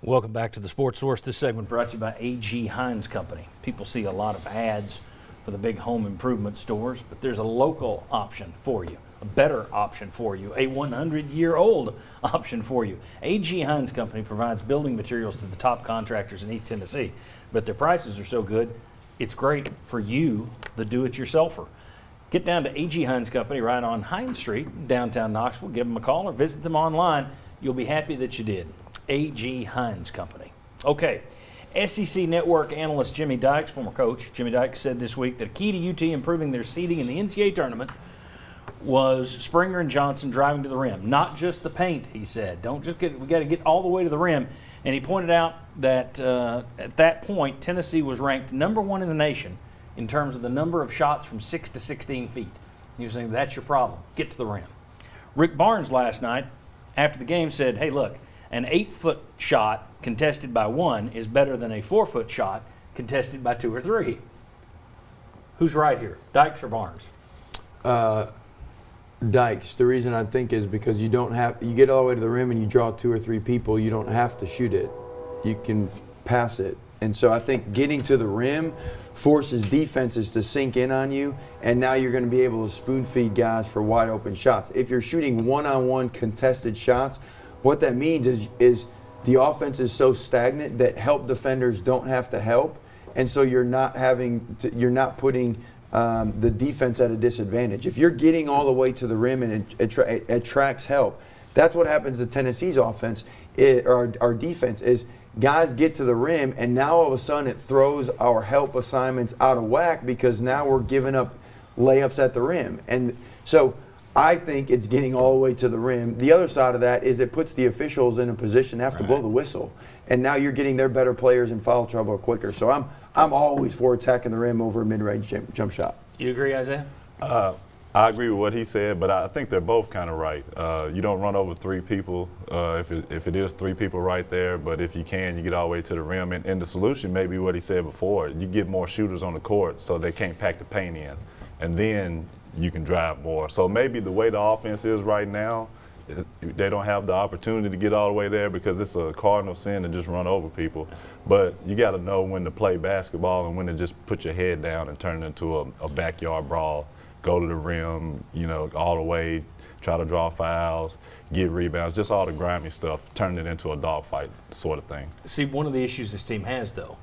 Welcome back to the Sports Source. This segment brought to you by A.G. Hines Company. People see a lot of ads for the big home improvement stores, but there's a local option for you, a better option for you, a 100-year-old option for you. A.G. Hines Company provides building materials to the top contractors in East Tennessee, but their prices are so good, it's great for you, the do-it-yourselfer. Get down to A.G. Hines Company right on Hines Street, downtown Knoxville. Give them a call or visit them online. You'll be happy that you did. A.G. Hines Company. Okay, SEC Network analyst Jimmy Dykes, former coach Jimmy Dykes, said this week that a key to UT improving their seeding in the NCAA tournament was Springer and Johnson driving to the rim. Not just the paint, he said. We got to get all the way to the rim. And he pointed out that at that point, Tennessee was ranked number 1 in the nation in terms of the number of shots from 6 to 16 feet. He was saying, that's your problem. Get to the rim. Rick Barnes last night, after the game, said, hey, look, an 8-foot shot contested by 1 is better than a 4-foot shot contested by 2 or 3. Who's right here, Dykes or Barnes? Dykes. The reason I think is because you get all the way to the rim and you draw 2 or 3 people, you don't have to shoot it. You can pass it. And so I think getting to the rim forces defenses to sink in on you, and now you're going to be able to spoon feed guys for wide open shots. If you're shooting one-on-one contested shots, what that means is the offense is so stagnant that help defenders don't have to help, and so you're not putting the defense at a disadvantage. If you're getting all the way to the rim and it attracts help, that's what happens to Tennessee's offense. Our defense is guys get to the rim, and now all of a sudden it throws our help assignments out of whack because now we're giving up layups at the rim. And so I think it's getting all the way to the rim. The other side of that is it puts the officials in a position to have to blow the whistle. And now you're getting their better players in foul trouble quicker. So I'm always for attacking the rim over a mid-range jump shot. You agree, Isaiah? I agree with what he said, but I think they're both kind of right. You don't run over 3 people if it is 3 people right there, but if you can, you get all the way to the rim. And the solution may be what he said before. You get more shooters on the court so they can't pack the paint in. And then you can drive more. So maybe the way the offense is right now, they don't have the opportunity to get all the way there because it's a cardinal sin to just run over people. But you got to know when to play basketball and when to just put your head down and turn it into a backyard brawl. Go to the rim, all the way, try to draw fouls, get rebounds, just all the grimy stuff, turn it into a dogfight sort of thing. See, one of the issues this team has, though,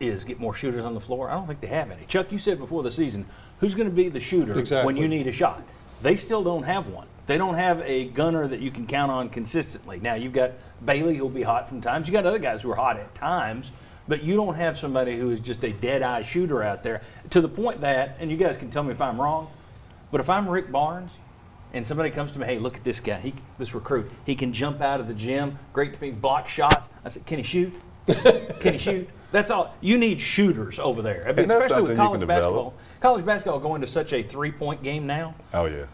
is get more shooters on the floor. I don't think they have any. Chuck, you said before the season, who's going to be the shooter when you need a shot? They still don't have one. They don't have a gunner that you can count on consistently. Now, you've got Bailey who'll be hot from times. You got other guys who are hot at times, but you don't have somebody who is just a dead-eye shooter out there to the point that, and you guys can tell me if I'm wrong, but if I'm Rick Barnes and somebody comes to me, hey, look at this guy, this recruit, he can jump out of the gym, great defense, block shots. I said, can he shoot? Can he shoot? That's all. You need shooters over there. I mean, especially with college basketball. College basketball going to such a 3-point game now. Oh, yeah.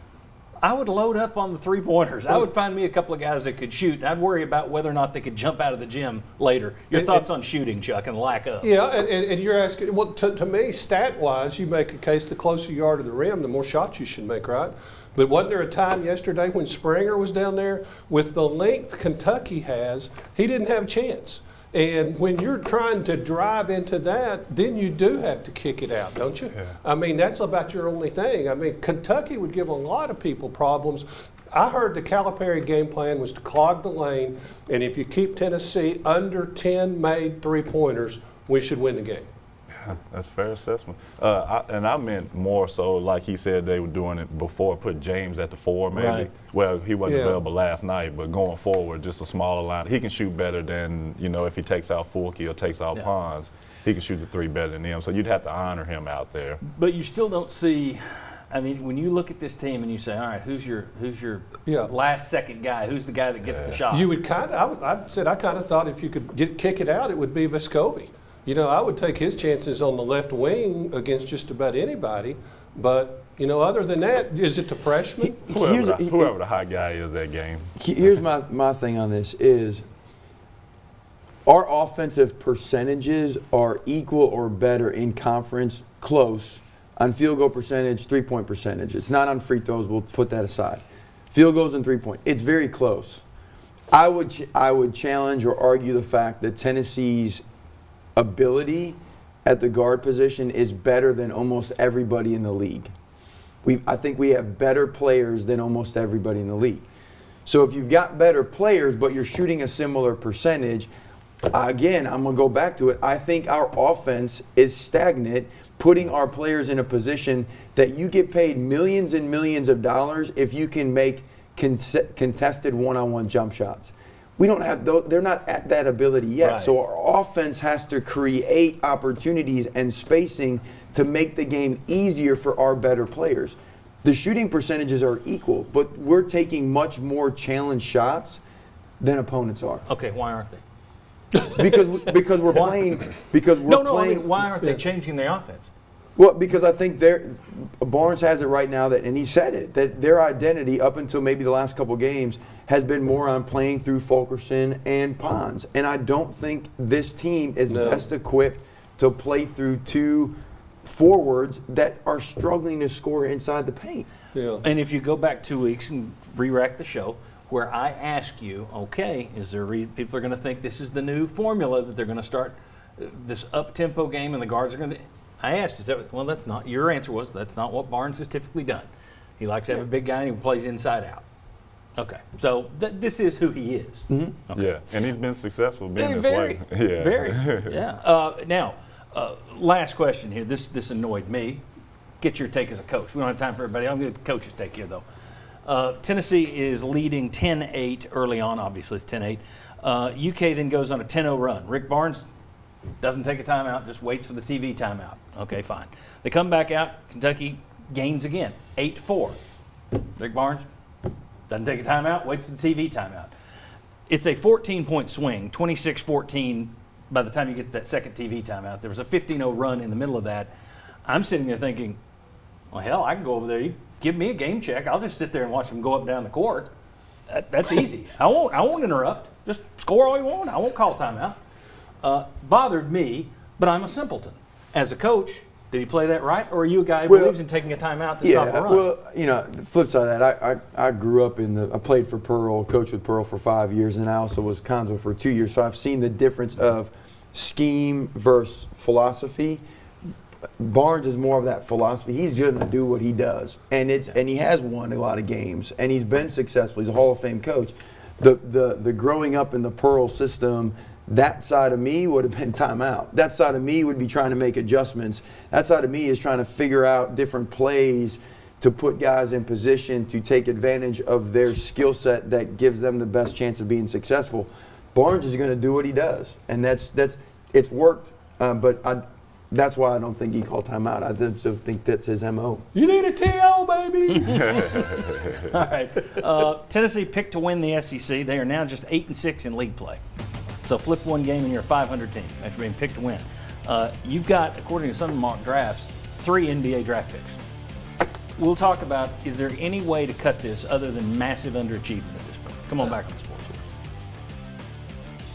I would load up on the 3-pointers. I would find me a couple of guys that could shoot. I'd worry about whether or not they could jump out of the gym later. Your thoughts on shooting, Chuck, and lack of? Yeah, and you're asking, well, to me, stat-wise, you make a case the closer you are to the rim, the more shots you should make, right? But wasn't there a time yesterday when Springer was down there? With the length Kentucky has, he didn't have a chance. And when you're trying to drive into that, then you do have to kick it out, don't you? Yeah. I mean, that's about your only thing. I mean, Kentucky would give a lot of people problems. I heard the Calipari game plan was to clog the lane, and if you keep Tennessee under 10 made 3-pointers, we should win the game. Yeah, that's a fair assessment. I meant more so like he said they were doing it before, put James at the 4 maybe. Right. Well, he wasn't available last night, but going forward, just a smaller line. He can shoot better than, if he takes out Fulke or takes out Pons, he can shoot the 3 better than him. So you'd have to honor him out there. But you still don't see, I mean, when you look at this team and you say, all right, who's your last second guy? Who's the guy that gets the shot? You would I kind of thought if you could kick it out, it would be Vescovi. I would take his chances on the left wing against just about anybody. But, other than that, is it the freshman? Whoever the hot guy is that game. Here's my thing on this is our offensive percentages are equal or better in conference, close, on field goal percentage, 3-point percentage. It's not on free throws. We'll put that aside. Field goals and 3-point. It's very close. I would challenge or argue the fact that Tennessee's ability at the guard position is better than almost everybody in the league. I think we have better players than almost everybody in the league. So if you've got better players, but you're shooting a similar percentage, again, I'm going to go back to it. I think our offense is stagnant, putting our players in a position that you get paid millions and millions of dollars if you can make contested one-on-one jump shots. We don't have those, they're not at that ability yet. Right. So our offense has to create opportunities and spacing to make the game easier for our better players. The shooting percentages are equal, but we're taking much more challenge shots than opponents are. Okay, why aren't they? Because we're playing I mean, why aren't they changing their offense? Well, because I think Barnes has it right now that, and he said it, that their identity up until maybe the last couple games has been more on playing through Fulkerson and Pons. And I don't think this team is best equipped to play through two forwards that are struggling to score inside the paint. Yeah. And if you go back 2 weeks and re-rack the show, where I ask you, okay, is there people are going to think this is the new formula that they're going to start this up-tempo game and the guards are going to – I asked, well, that's not – your answer was that's not what Barnes has typically done. He likes to have a big guy and he plays inside out. Okay, so this is who he is. Mm-hmm. Okay. Yeah, and he's been successful being this very, way. Yeah. very, yeah. Now, last question here. This annoyed me. Get your take as a coach. We don't have time for everybody. I'm going to get the coach's take here, though. Tennessee is leading 10-8 early on. Obviously, it's 10-8. UK then goes on a 10-0 run. Rick Barnes doesn't take a timeout, just waits for the TV timeout. Okay, fine. They come back out. Kentucky gains again, 8-4. Rick Barnes doesn't take a timeout, waits for the TV timeout. It's a 14-point swing, 26-14 by the time you get to that second TV timeout. There was a 15-0 run in the middle of that. I'm sitting there thinking, well, hell, I can go over there. You give me a game check. I'll just sit there and watch them go up and down the court. That's easy. I won't interrupt. Just score all you want. I won't call timeout. Bothered me, but I'm a simpleton. As a coach, did he play that right, or are you a guy who believes in taking a timeout to stop a run? Well, you know, the flip side of that, I grew up I played for Pearl, coached with Pearl for 5 years, and I also was Conzo for 2 years. So I've seen the difference of scheme versus philosophy. Barnes is more of that philosophy. He's going to do what he does, and he has won a lot of games, and he's been successful. He's a Hall of Fame coach. The growing up in the Pearl system, that side of me would have been timeout. That side of me would be trying to make adjustments. That side of me is trying to figure out different plays to put guys in position to take advantage of their skill set that gives them the best chance of being successful. Barnes is going to do what he does, and it's worked. But that's why I don't think he called timeout. I just think that's his MO. You need a TO, baby. All right. Tennessee picked to win the SEC. They are now just 8-6 in league play. So flip one game and you're a 500 team after being picked to win. You've got, according to some mock drafts, 3 NBA draft picks. We'll talk about, is there any way to cut this other than massive underachievement at this point? Come on back on this.